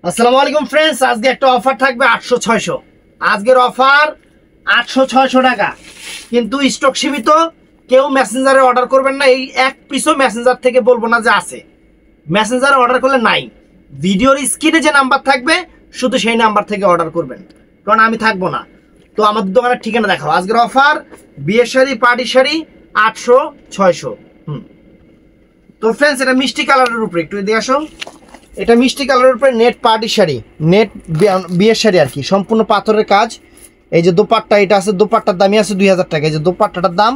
আসসালামু আলাইকুম ফ্রেন্ডস, আজকে একটা অফার থাকবে 800-600। আজকের অফার 800-600 টাকা, কিন্তু স্টক সীমিত। কেউ মেসেঞ্জারে অর্ডার করবেন না। এই এক পিসও মেসেঞ্জার থেকে বলবো না যে আছে, মেসেঞ্জারে অর্ডার করলে নাই। ভিডিওর স্ক্রিনে যে নাম্বার থাকবে শুধু সেই নাম্বার থেকে অর্ডার করবেন, কারণ আমি থাকবো না। তো আমাদের দোকানের ঠিকানা দেখাও। আজকের অফার বিয়ের শাড়ি, পার্টি শাড়ি 800-600। তো ফ্রেন্ডস, এটা মিষ্টি কালারের উপরে একটু দিয়ে আসো। এটা মিষ্টি কালারের উপরে নেট পার্টি শাড়ি, নেট বিয়ের শাড়ি আর কি, সম্পূর্ণ পাথরের কাজ। এই যে দোপাট্টা, এটা আছে, দোপাট্টার দামই আছে 2000 টাকা। এই যে দোপাট্টাটার দাম,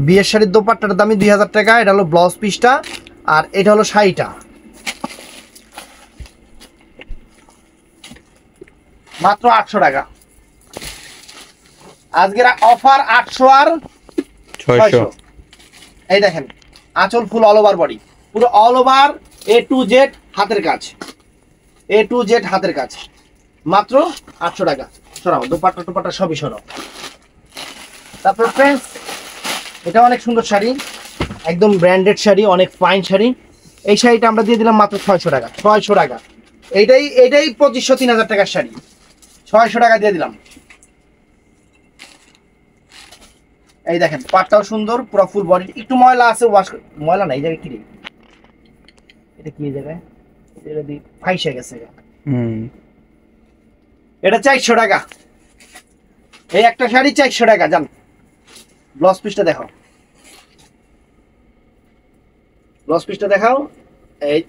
বিয়ের শাড়ির দোপাট্টাটার দামই 2000 টাকা। এটা হলো ব্লাউজ পিসটা, আর এটা হলো শাড়িটা, মাত্র 800 টাকা। আজকের অফার 800 আর 600। এই দেখেন, আঁচল ফুল অল ওভার বডি, পুরো all over A to Z হাতের কাজ, A to Z হাতের কাজ, মাত্র 800 টাকা। সরাও দোপাট্টা টোপাট্টা সবই সরাও। তারপর ফ্রেন্ডস, এটা অনেক সুন্দর শাড়ি, একদম ব্র্যান্ডেড শাড়ি, অনেক ফাইন শাড়ি। এই শাড়িটা আমরা দিয়ে দিলাম মাত্র 600 টাকা। 600 টাকা, এইটাই 2500-3000 টাকার শাড়ি, 600 টাকা দিয়ে দিলাম। এই দেখেন, পাটটাও সুন্দর, পুরো ফুল বডি। একটু ময়লা আছে, ওয়াশ, ময়লা নাই, এই জায়গায় কি রে, এটা কি জায়গায়, এটা দি ফাইসে গেছে। এটা 400 টাকা। এই একটা শাড়ি 400 টাকা। জান, ব্লাউজ পিসটা দেখাও, ব্লাউজ পিসটা দেখাও।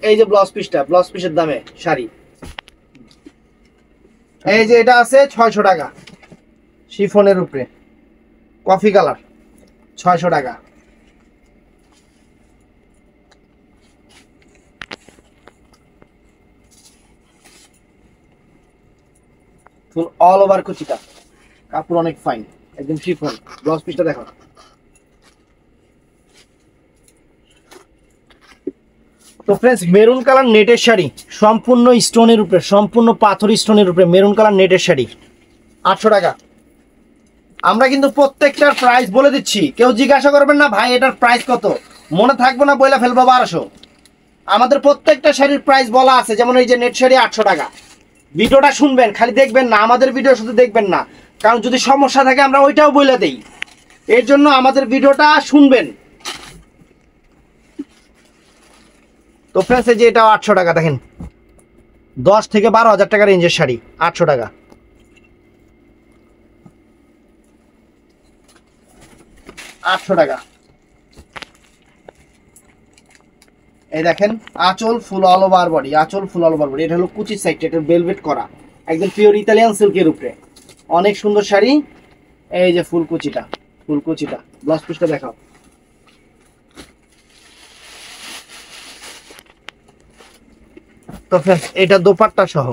এই যে ব্লাউজ পিসটা, ব্লাউজ পিসের দামে শাড়ি। এই যে এটা আছে 600 টাকা, শিফনের উপরে কফি কালার, 600 টাকা। ফুল অল ওভার কুচিটা, কাপড় অনেক ফাইন, একদম শিফন। ব্লাউজ পিসটা দেখো। তো ফ্রেন্ডস, মেরুন কালার নেটের শাড়ি, সম্পূর্ণ স্টোনের উপরে, সম্পূর্ণ পাথর স্টোনের উপরে মেরুন কালার নেটের শাড়ি, 800 টাকা। আমরা কিন্তু প্রত্যেকটার প্রাইস বলে দিচ্ছি, কেউ জিজ্ঞাসা করবেন না ভাই এটার প্রাইস কত, মনে থাকবো না বলে ফেলবো 1200। আমাদের প্রত্যেকটা শাড়ির প্রাইস বলা আছে। যেমন এই যে নেট শাড়ি 800 টাকা। ভিডিওটা শুনবেন, খালি দেখবেন না, আমাদের ভিডিও শুধু দেখবেন না, কারণ যদি সমস্যা থাকে আমরা ওইটাও বলে দেই। এর জন্য আমাদের ভিডিওটা শুনবেন। তো ফ্রেন্ডস, এই যে এটাও 800 টাকা। দেখেন, 10 থেকে 12,000 টাকা রেঞ্জের শাড়ি, 800 টাকা, 800 টাকা। এই দেখেন, আঁচল ফুল অল ওভার বডি, আঁচল ফুল অল ওভার বডি। এটা হলো কুচি সাইড, এটা ভেলভেট করা, একদম পিওর ইতালিয়ান সিল্কের উপরে, অনেক সুন্দর শাড়ি। এই যে ফুল কুচিটা, ফুল কুচিটা, ব্লাউজ পিসটা দেখাও। তো ফ্রেন্ডস, এটা দোপাট্টা সহ,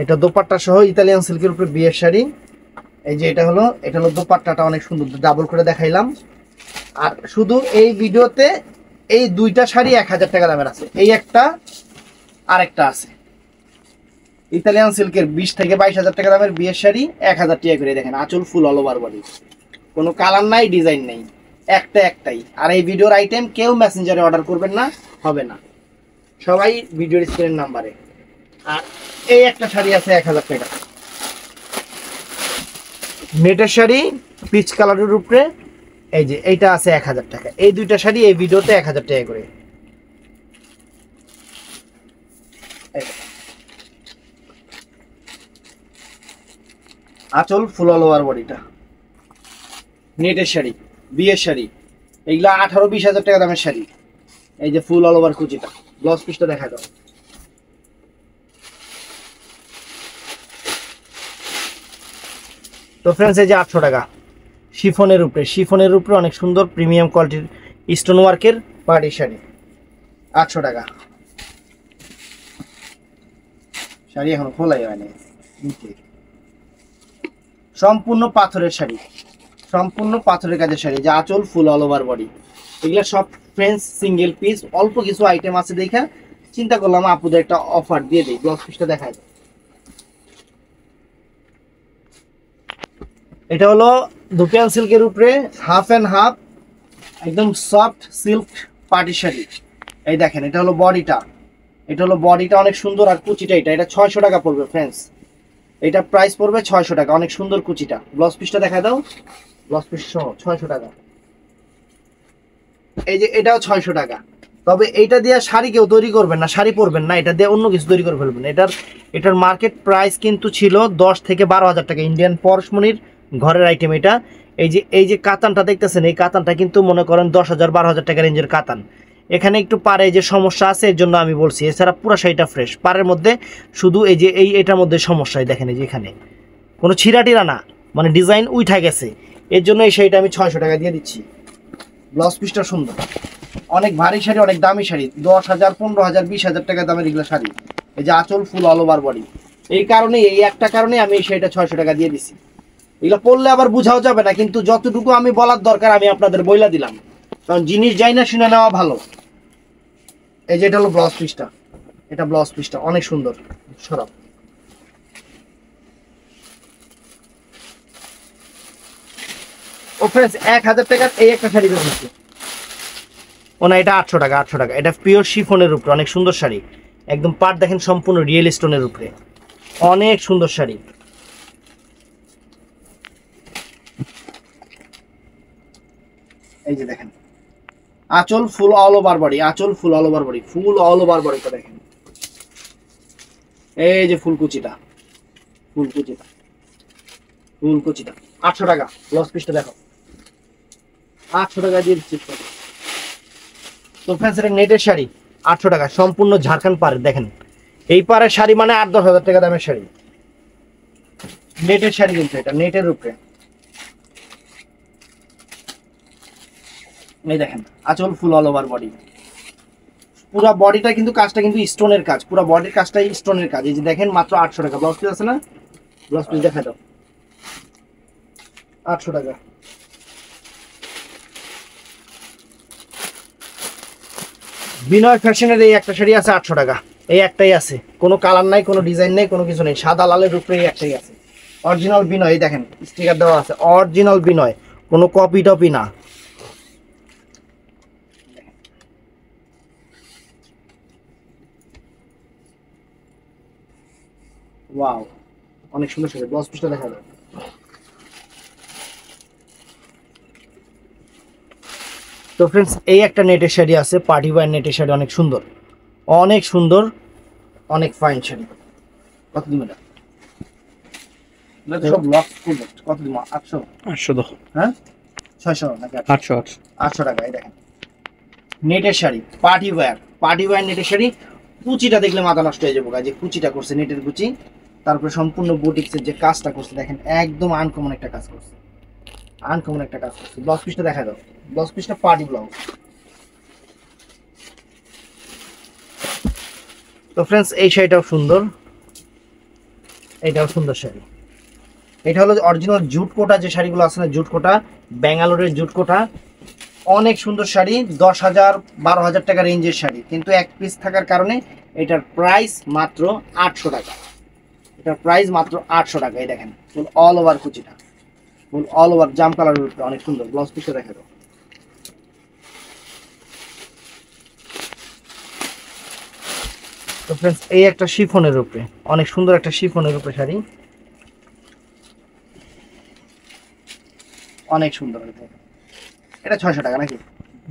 এটা দোপাট্টা সহ ইতালিয়ান সিল্কের উপরে বিয়ের শাড়ি। এই যে এটা হলো দোপাট্টাটা অনেক সুন্দর, ডাবল করে দেখাইলাম। আর শুধু এই ভিডিওতে এই দুইটা শাড়ি 1000 টাকা দামের আছে। এই একটা আর একটা আছে ইতালিয়ান সিল্কের 20 থেকে 22,000 টাকা দামের বিয়ের শাড়ি, 1000 টাকা করে। দেখেন, আঁচল ফুল অল ওভার বডি, কোনো কালার নাই, ডিজাইন নেই, একটাই। আর এই ভিডিওর আইটেম কেউ মেসেঞ্জারে অর্ডার করবেন না, হবে না, সবাই ভিডিওর স্ক্রিনের নাম্বারে। আর এই একটা শাড়ি আছে 1000 টাকা, নেটের শাড়ি পিচ কালারের উপরে। এই যে এইটা আছে 1000 টাকা। এই দুইটা শাড়ি এই ভিডিওতে 1000 টাকা করে। আঁচল ফুল অল ওভার বডিটা, নেটের শাড়ি, বিয়ের শাড়ি, এইগুলা 18-20,000 টাকা দামের শাড়ি। এই যে ফুল অল ওভার কুচিটা, ব্লাউজ পিসটা দেখা দাও। তো ফ্রেন্ডস, এই যে 800 টাকা, শিফনের উপরে অনেক সুন্দর প্রিমিয়াম কোয়ালিটির স্টোন ওয়ার্কের পার্টি শাড়ি, 800 টাকা। শাড়ি এখন খোলাই হয়নি, সম্পূর্ণ পাথরের শাড়ি, সম্পূর্ণ পাথরের কাজের শাড়ি, যে আঁচল ফুল অল ওভার বডি। এগুলা সব ফ্রেন্ডস সিঙ্গেল পিস, অল্প কিছু আইটেম আছে দেখা চিন্তা করলাম আপুদের একটা অফার দিয়ে দিই। ব্লাউজ পিসটা দেখায়। এটা হলো দুপিয়ান সিল্কের উপরে হাফ অ্যান্ড হাফ, একদম সফট সিল্ক পার্টি শাড়ি। এই দেখেন, এটা হলো বডিটা, এটা হলো বডিটা অনেক সুন্দর, আর কুচিটা এটা 600 টাকা পড়বে ফ্রেন্ডস। এটা প্রাইস পড়বে 600 টাকা। অনেক সুন্দর কুচিটা। ব্লাউজ পিসটা দেখা দাও, ব্লাউজ পিস সহ 600 টাকা। এই যে এটাও 600 টাকা। তবে এইটা দিয়ে শাড়ি কেউ তৈরি করবেন না, শাড়ি পরবেন না, এটা দিয়ে অন্য কিছু তৈরি করে ফেলবেন। এটার মার্কেট প্রাইস কিন্তু ছিল 10 থেকে 12,000 টাকা। ইন্ডিয়ান পরশমণির ঘরের আইটেম এটা। এই যে কাতানটা দেখতেছেন, এই কাতানটা কিন্তু মনে করেন 10,000 12,000 টাকা রেঞ্জের কাতান। এখানে একটু পারে যে সমস্যা আছে, এর জন্য আমি বলছি। এছাড়া পুরো শাড়িটা ফ্রেশ। পারের মধ্যে শুধু এই যে এটার মধ্যে সমস্যা, দেখেন এই যে এখানে কোনো ছিঁড়াটিরা না, মানে ডিজাইন উঠা গেছে। এর জন্য এই শাড়িটা আমি 600 টাকা দিয়ে দিচ্ছি। ব্লাউজ পিসটা সুন্দর, অনেক ভারী শাড়ি, অনেক দামি শাড়ি। 10,000 15,000 20,000 টাকা দামের এগুলো শাড়ি। এই যে আঁচল ফুল অল ওভার বডি। এই কারণে, এই একটা কারণে আমি এই শাড়িটা 600 টাকা দিয়ে দিছি। এগুলো পড়লে আবার বুঝাও যাবে না, কিন্তু যতটুকু আমি বলার দরকার আমি আপনাদের বইলা দিলাম, কারণ জিনিস যাই না শুনে নেওয়া ভালো। এই যে এটা হলো ব্লাউজ পিসটা, এটা ব্লাউজ পিসটা অনেক সুন্দর। সরাব ও ফ্রেন্ডস, 1000 টাকার এই একটা শাড়ি বেরোচ্ছে। ও না, এটা 800 টাকা। 800 টাকা। এটা পিওর শিফনের উপরে অনেক সুন্দর শাড়ি। একদম পাট দেখেন, সম্পূর্ণ রিয়েল স্টোনের উপরে অনেক সুন্দর শাড়ি। এই যে দেখেন আঁচল ফুল অল ওভার বডি, আঁচল ফুল অল ওভার বডি, ফুল অল ওভার বডিটা দেখেন। এই যে ফুলকুচিটা, ফুলকুচিটা, ফুলকুচিটা 800 টাকা। ব্লাউজ পিসটা দেখো, 800 টাকা দিয়ে দিচ্ছি। তো ফ্রেন্ডস, এটা নেটের শাড়ি 800 টাকা, সম্পূর্ণ ঝাড়খণ্ড পাড়ের। দেখেন এই পাড়ের শাড়ি মানে 8-10 হাজার টাকা দামের শাড়ি। নেটের শাড়ি কিন্তু এটা নেটের উপরে। এই দেখেন আঁচল ফুল অল ওভার বডি, পুরো বডিটা কিন্তু কাজটা কিন্তু স্টোনের কাজ, পুরো বডির কাজটাই স্টোনের কাজ। এই যে দেখেন মাত্র 800 টাকা। ব্লাউজ পিস আছে না, ব্লাউজ পিস দেখা দাও, 800 টাকা। বিনয় ফ্যাশনের এই একটা শাড়ি আছে 800 টাকা। এই একটাই আছে, কোনো কালার নাই, কোনো ডিজাইন নেই, কোনো কিছু নেই, সাদা লালের উপরে এই একটাই আছে। অরিজিনাল বিনয়, এই দেখেন স্টিকার দেওয়া আছে, অরিজিনাল বিনয়, কোনো কপি টপি না। ওয়াও, অনেক সুন্দর শাড়ি। ব্লাউজ পিসটা দেখা যায়। তো ফ্রেন্ডস, এই একটা নেটের শাড়ি আছে, পার্টি ওয়্যার নেটের শাড়ি, অনেক সুন্দর, অনেক সুন্দর, অনেক ফাইন শাড়ি। কত দিন এটা? সব লক করব। কত দিন? 800 800 দাও। হ্যাঁ 600 নাকি 800 800 টাকা। এই দেখেন নেটের শাড়ি, পার্টি ওয়্যার নেটের শাড়ি। কুচিটা দেখলে মাথা নষ্ট হয়ে যাবো। যে কুচিটা করছে, নেটের কুচি, তারপরে সম্পূর্ণ বুটিক্সের যে কাজটা করছে দেখেন, একদম আনকমন একটা কাজ করছে, আনকমন একটা কাজ করছে। ব্লাউজ পিসটা দেখা দাও, ব্লাউজ পিসটা পার্টি ব্লাউজ। তো ফ্রেন্ডস, এই শাড়িটাও সুন্দর, এইটাও সুন্দর শাড়ি। এটা হলো অরিজিনাল জুট কোটা, যে শাড়িগুলো আছে না, জুট কোটা, ব্যাঙ্গালোরের জুট কোটা, অনেক সুন্দর শাড়ি। 10,000 12,000 টাকা রেঞ্জের শাড়ি, কিন্তু এক পিস থাকার কারণে এটার প্রাইস মাত্র 800 টাকা। এটার প্রাইস মাত্র 800 টাকা। এই দেখেন ফুল অল ওভার কুচিটা, ফুল অল ওভার জাম কালারের উপরে অনেক সুন্দর। ব্লাউজ পিসটা দেখা দাও। তো ফ্রেন্ডস, এই একটা শিফনের উপরে অনেক সুন্দর একটা শিফনের উপরে শাড়ি, অনেক সুন্দর। এটা 600 টাকা নাকি?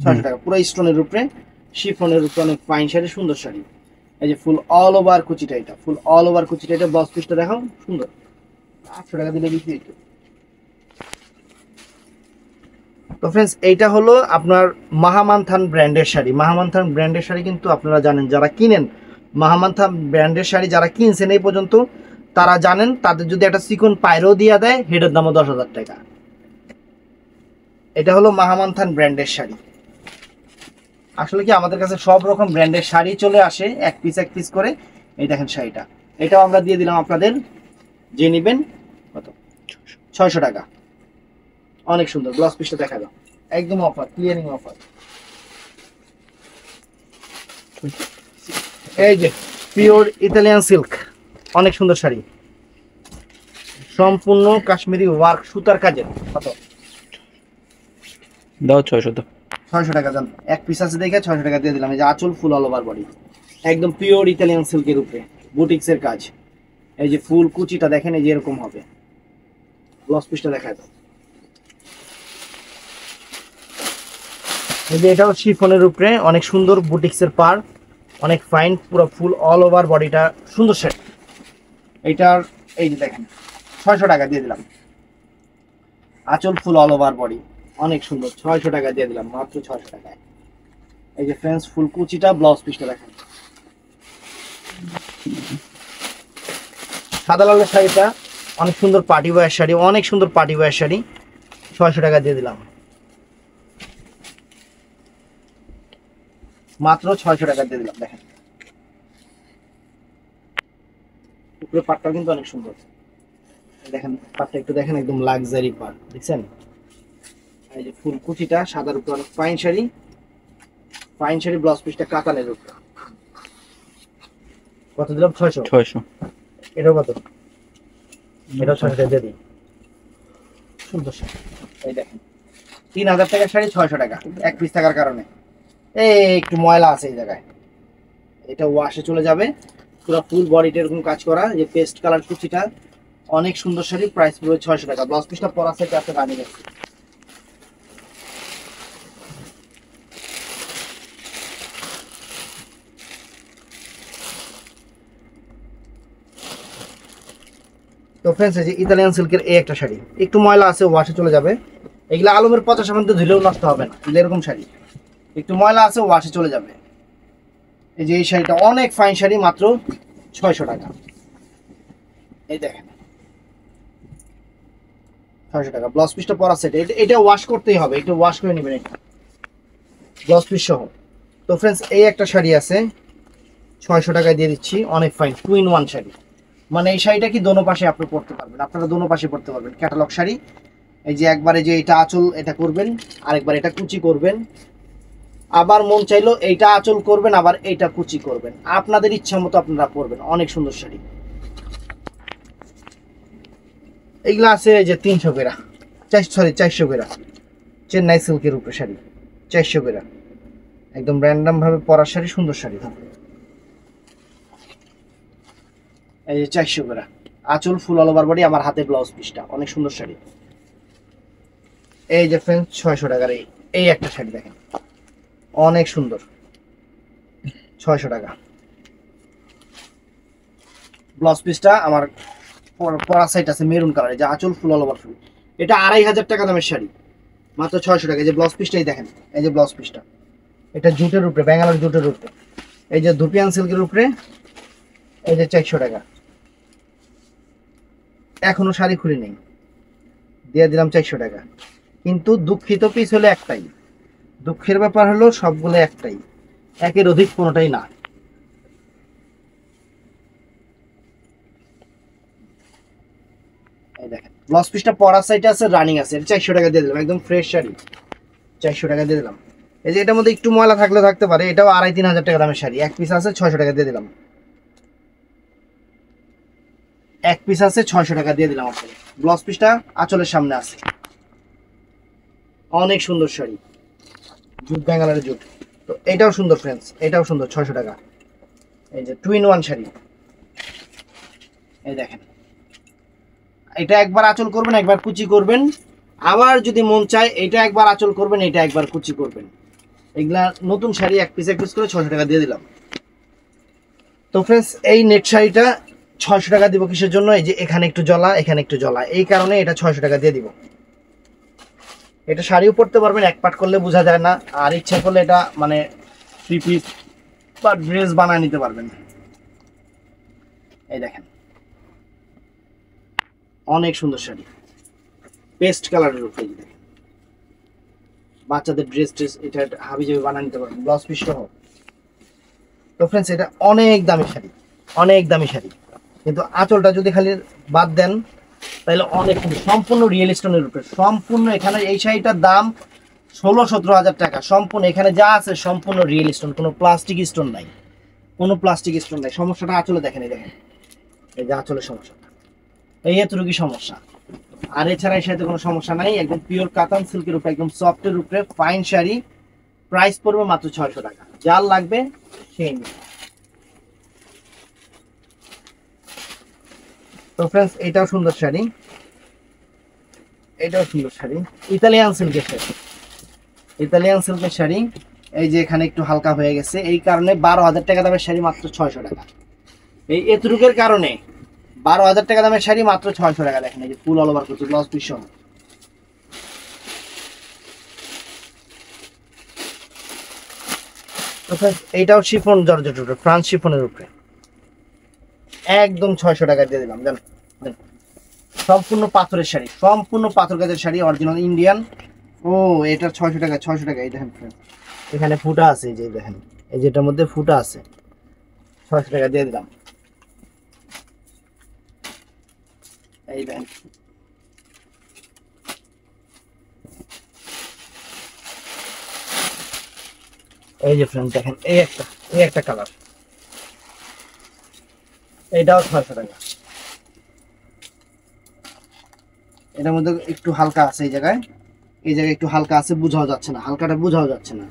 600 টাকা। পুরো স্টোনের উপরে, শিফনের উপরে অনেক ফাইন শাড়ি, সুন্দর শাড়ি। এই যে ফুল অল ওভার কুচিটা, এটা ফুল অল ওভার কুচিটা, এটা ব্লাউজ পিসটা দেখাও, সুন্দর। 800 টাকা দিলে বিক্রি হইতো। তো ফ্রেন্ডস, এইটা হলো আপনার মাহামানথান ব্র্যান্ডের শাড়ি। মাহামানথান ব্র্যান্ডের শাড়ি কিন্তু আপনারা জানেন, যারা কিনেন মাহামানথান ব্র্যান্ডের শাড়ি, যারা কিনছেন এই পর্যন্ত, তারা জানেন তাদের যদি একটা চিকন পায়রও দিয়ে দেয়, হেডের দামও 10,000 টাকা। এটা হলো মাহামানথান ব্র্যান্ডের শাড়ি। আসলে কি আমাদের কাছে সব রকম ব্র্যান্ডের শাড়ি চলে আসে এক পিস করে। এই দেখেন শাড়িটা, এটাও আমরা দিয়ে দিলাম আপনাদের, যে নেবেন কত? 600 টাকা। অনেক সুন্দর। ব্লাউজ পিসটা দেখা দাও, একদম অফার, ক্লিয়ারিং অফার। এই যে পিওর ইতালিয়ান সিল্ক, অনেক সুন্দর শাড়ি, সম্পূর্ণ কাশ্মীরি ওয়ার্ক সুতার কাজের। কত দাও? 600 দাও। 600 টাকা দাম। এক পিস আছে দেখে 600 টাকা দিয়ে দিলাম। এই যে আঁচল ফুল অল ওভার বডি, একদম পিওর ইতালিয়ান সিল্কের উপরে বুটিক্সের কাজ। এই যে ফুল কুচিটা দেখেন, এই যে এরকম হবে। ব্লাউজ পিসটা দেখায় দাও। এই যে এটাও শিফনের উপরে অনেক সুন্দর বুটিক্সের পার, অনেক ফাইন, পুরো ফুল অল ওভার বডিটা সুন্দর সেট। এইটার এই যে দেখেন 600 টাকা দিয়ে দিলাম। আঁচল ফুল অল ওভার বডি, অনেক সুন্দর, 600 টাকা দিয়ে দিলাম মাত্র 600 টাকায়। এই যে ফ্রেন্ডস ফুল কুচিটা, ব্লাউজ পিসটা দেখেন। সাদা লালের শাড়িটা অনেক সুন্দর পার্টি ওয়্যার শাড়ি, অনেক সুন্দর পার্টি ওয়্যার শাড়ি, 600 টাকা দিয়ে দিলাম মাত্র 600 টাকা দিয়ে দিলাম। দেখেন উপরে পাটটা কিন্তু অনেক সুন্দর, দেখেন পাটটা একটু দেখেন, একদম লাক্সারি পাট দেখছেন। এই যে ফুল কুচিটা সাদার উপরে অনেক fine sari, fine sari, blouse পিসটা কাতানের উপরে। কত দিলাম? 600। এটাও কত? এটাও 600 টাকা দিয়ে দিই। সুন্দর শাড়ি, এই দেখেন 3000 টাকার শাড়ি 600 টাকা, এক পিস থাকার কারণে। এই একটু ময়লা আছে এই জায়গায়, এটা ওয়াশে চলে যাবে। পুরো ফুল বডিটা এরকম কাজ করা, যে পেস্ট কালার কুচিটা, অনেক সুন্দর শাড়ি, প্রাইস পড়বে 600 টাকা। ব্লাউজ পিসটা পরা সেট আছে রানিং আছে। তো ফ্রেন্ডস এই যে ইতালিয়ান সিল্কের এই একটা শাড়ি, একটু ময়লা আছে, ওয়াশে চলে যাবে। এগুলা আলমের 50 মধ্যে ধুলেও নষ্ট হবে না, এরকম শাড়ি একটু ময়লা আছে, ওয়াশে চলে যাবে। এই যে এই শাড়িটা অনেক ফাইন শাড়ি, মাত্র 600 টাকা। এই দেখেন 600 টাকা। ব্লাউজ পিসটা পরা সেট, এটা ওয়াশ করতেই হবে, একটু ওয়াশ করে নেবেন এটা ব্লাউজ পিস সহ। তো ফ্রেন্ডস এই একটা শাড়ি আছে 600 টাকায় দিয়ে দিচ্ছি, অনেক ফাইন 2 in 1 শাড়ি। মানে এই শাড়িটা কি দোনো পাশে আপনি পরতে পারবেন, আপনারা দোনো পাশে পরতে পারবেন, ক্যাটালগ শাড়ি। এই যে একবারে যে এটা আঁচল এটা করবেন, আরেকবার এটা কুচি করবেন, আবার মন চাইলো এইটা আঁচল করবেন, আবার এইটা কুচি করবেন, আপনাদের ইচ্ছা মতো আপনারা পরবেন, অনেক সুন্দর শাড়ি। এইগুলো আছে এই যে 300 করে, 400 করে, চেন্নাই সিল্কের উপরে শাড়ি 400 করে, একদম র্যান্ডম ভাবে পরার শাড়ি, সুন্দর শাড়ি। এই যে 400 করে, আঁচল ফুল অল ওভার বডি, আমার হাতে ব্লাউজ পিসটা, অনেক সুন্দর শাড়ি। এই যে ফ্রেন্ডস 600 টাকার এই একটা শাড়ি দেখেন, অনেক সুন্দর, 600 টাকা। ব্লাউজ পিসটা আমার পরা সাইড আছে মেরুন কালার, যে আঁচল ফুল অল ওভার ফুল। এটা 2500 টাকা দামের শাড়ি, মাত্র 600 টাকা। এই যে ব্লাউজ পিসটাই দেখেন, এই যে ব্লাউজ পিসটা, এটা জুটের উপরে, ব্যাঙ্গালোর জুটের উপরে, এই যে ধুপিয়ান সিল্কের উপরে। এই যে 400 টাকা। এখনো শাড়ি খুলি নেই, দিয়ে দিলাম 400 টাকা। কিন্তু দুঃখিত পিস হলো একটাই, দুঃখের ব্যাপার হলো সবগুলো একটাই, একের অধিক কোনোটাই না। এই দেখেন ব্লাউজ পিসটা পরা সাইডে আছে, রানিং আছে, 400 টাকা দিয়ে দিলাম, একদম ফ্রেশ শাড়ি, 400 টাকা দিয়ে দিলাম। এই যে এটার মধ্যে একটু ময়লা থাকলে থাকতে পারে, এটাও 2500-3000 টাকা দামের শাড়ি, এক পিস আছে 600 টাকা দিয়ে দিলাম, এক পিস আছে 600 টাকা দিয়ে দিলাম আপনাকে। ব্লাউজ পিসটা আঁচলের সামনে আছে, অনেক সুন্দর শাড়ি, জুট ব্যাঙ্গালোরের জুট। তো এটাও সুন্দর ফ্রেন্ডস, এটাও সুন্দর, 600 টাকা। এই যে 2 in 1 শাড়ি, এই দেখেন, এটা একবার আঁচল করবেন, একবার কুচি করবেন, আবার যদি মন চায় এটা একবার আঁচল করবেন, এটা একবার কুচি করবেন। এগুলা নতুন শাড়ি, এক পিস করে 600 টাকা দিয়ে দিলাম। তো ফ্রেন্ডস এই নেট শাড়িটা 600 টাকা দিব কিসের জন্য? এই যে এখানে একটু জ্বলা, এখানে একটু জ্বলা, এই কারণে এটা 600 টাকা দিয়ে দিব। এটা শাড়িও পরতে পারবেন, এক পাট করলে বোঝা যায় না, আর ইচ্ছা করলে এটা মানে 3 পিস বা ড্রেস বানায় নিতে পারবেন। এই দেখেন অনেক সুন্দর শাড়ি, পেস্ট কালারের উপরে, দেখেন বাচ্চাদের ড্রেস এটা হাবি জাবি বানায় নিতে পারবেন, ব্লাউজ পিস সহ। তো ফ্রেন্ডস এটা অনেক দামি শাড়ি, অনেক দামি শাড়ি, কিন্তু আঁচলটা যদি খালি বাদ দেন তাহলে অনেক, সম্পূর্ণ রিয়েল স্টোনের উপরে, সম্পূর্ণ এখানে এই শাড়িটার দাম 16-17 হাজার টাকা, সম্পূর্ণ এখানে যা আছে সম্পূর্ণ রিয়েল স্টোন, কোনো প্লাস্টিক স্টোন নাই, কোনো প্লাস্টিক স্টোন নাই। সমস্যাটা আঁচলে দেখেন, এই দেখেন, এই যে আঁচলের সমস্যাটা, এই এতটুকু সমস্যা, আর এছাড়া এর সাথে কোনো সমস্যা নাই। একদম পিওর কাতান সিল্কের উপরে, একদম সফটের উপরে ফাইন শাড়ি, প্রাইস পড়বে মাত্র 600 টাকা। যার লাগবে সেই নিন। তো ফ্রেন্ডস এটাও সুন্দর শাড়ি, এটাও সুন্দর শাড়ি, ইতালিয়ান সিল্কের শাড়ি, ইতালিয়ান সিল্কের শাড়ি। এই যে এখানে একটু হালকা হয়ে গেছে, এই কারণে 12,000 টাকা দামের শাড়ি মাত্র 600 টাকা। এই এতটুকের কারণে 12,000 টাকা দামের শাড়ি মাত্র 600 টাকা। দেখেন এই যে ফুল অল ওভার করছে, ব্লাউজ পিস সহ। এইটাও শিফন জর্জেট উপরে, ফ্রান্স শিফনের উপরে, একদম 600 টাকা দিয়ে দিলাম। জান সম্পূর্ণ পাথরের শাড়ি, সম্পূর্ণ পাথর কাজের শাড়ি, অরিজিনাল ইন্ডিয়ান। ও এটা 600 টাকা, 600 টাকা। এই দেখেন এখানে ফুটা আছে, এই যে দেখেন এই যেটার মধ্যে ফুটা আছে, 600 টাকা দিয়ে দিলাম। এই দেখেন এই যে ফ্রেন্ড দেখেন এই একটা কালার, এইটাও 600 টাকা। এটার মধ্যে একটু হালকা আছে, এই জায়গায় একটু হালকা আছে, বোঝাও যাচ্ছে না, হালকাটা বোঝাও যাচ্ছে না।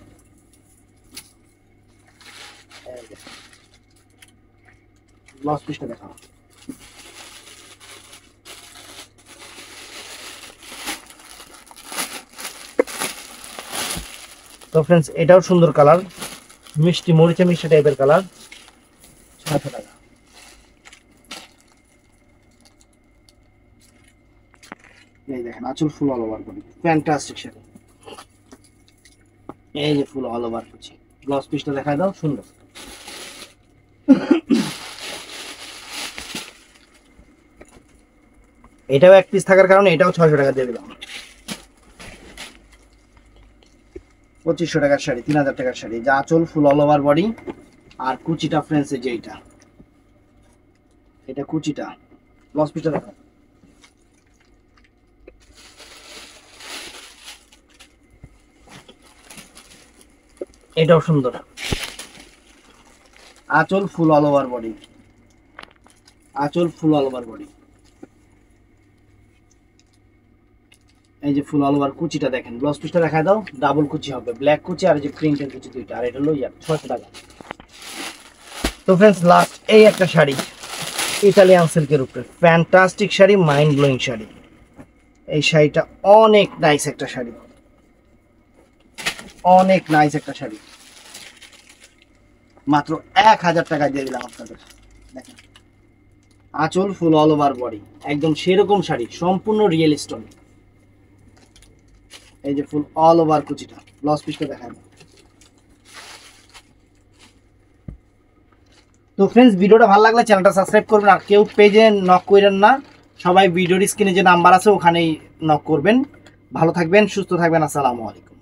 ব্লাউজ পিসটা দেখাও। তো ফ্রেন্ডস এটাও সুন্দর কালার, মিষ্টি মরিচা মিষ্টি টাইপের কালার, 600 টাকা। এই দেখেন আঁচল ফুল অল ওভার করি, ফ্যান্টাস্টিক শাড়ি। এই যে ফুল অল ওভার করছি, ব্লাউজ পিসটা দেখায় দাও, সুন্দর। এটাও এক পিস থাকার কারণে এটাও 600 টাকা দিয়ে দিলাম। 2500 টাকার শাড়ি, 3000 টাকার শাড়ি, যা আঁচল ফুল অল ওভার বডি। আর কুচিটা ফ্রেন্ডস যে এটা কুচিটা, ব্লাউজ পিসটা দেখো। এটাও সুন্দর, আঁচল ফুল অল ওভার বডি, আঁচল ফুল অল ওভার বডি। এই যে ফুল অল ওভার কুচিটা দেখেন, ব্লাউজ পিসটা দেখায় দাও। ডাবল কুচি হবে, ব্ল্যাক কুচি আর যে প্রিন্টের কুচি দুইটা। আর এটা হলো 600 টাকা। তো ফ্রেন্ডস লাস্ট এই একটা শাড়ি, ইতালিয়ান সিল্কের উপরে fantastic sari, mind blowing sari. এই শাড়িটা অনেক নাইস একটা শাড়ি, অনেক নাইস একটা শাড়ি, মাত্র 1000 টাকা দিয়ে দিলাম আপনাদের। দেখেন আঁচল ফুল অল ওভার বডি, একদম সেরকম শাড়ি, সম্পূর্ণ রিয়েল স্টোন। এই যে ফুল অল ওভার কুচিটা, ব্লাউজ পিসটা দেখায়। তো ফ্রেন্ডস ভিডিওটা ভালো লাগলে চ্যানেলটা সাবস্ক্রাইব করবেন, আর কেউ পেজে নক করেন না, সবাই ভিডিওর স্ক্রিনে যে নাম্বার আছে ওখানেই নক করবেন। ভালো থাকবেন, সুস্থ থাকবেন, আসসালামু আলাইকুম।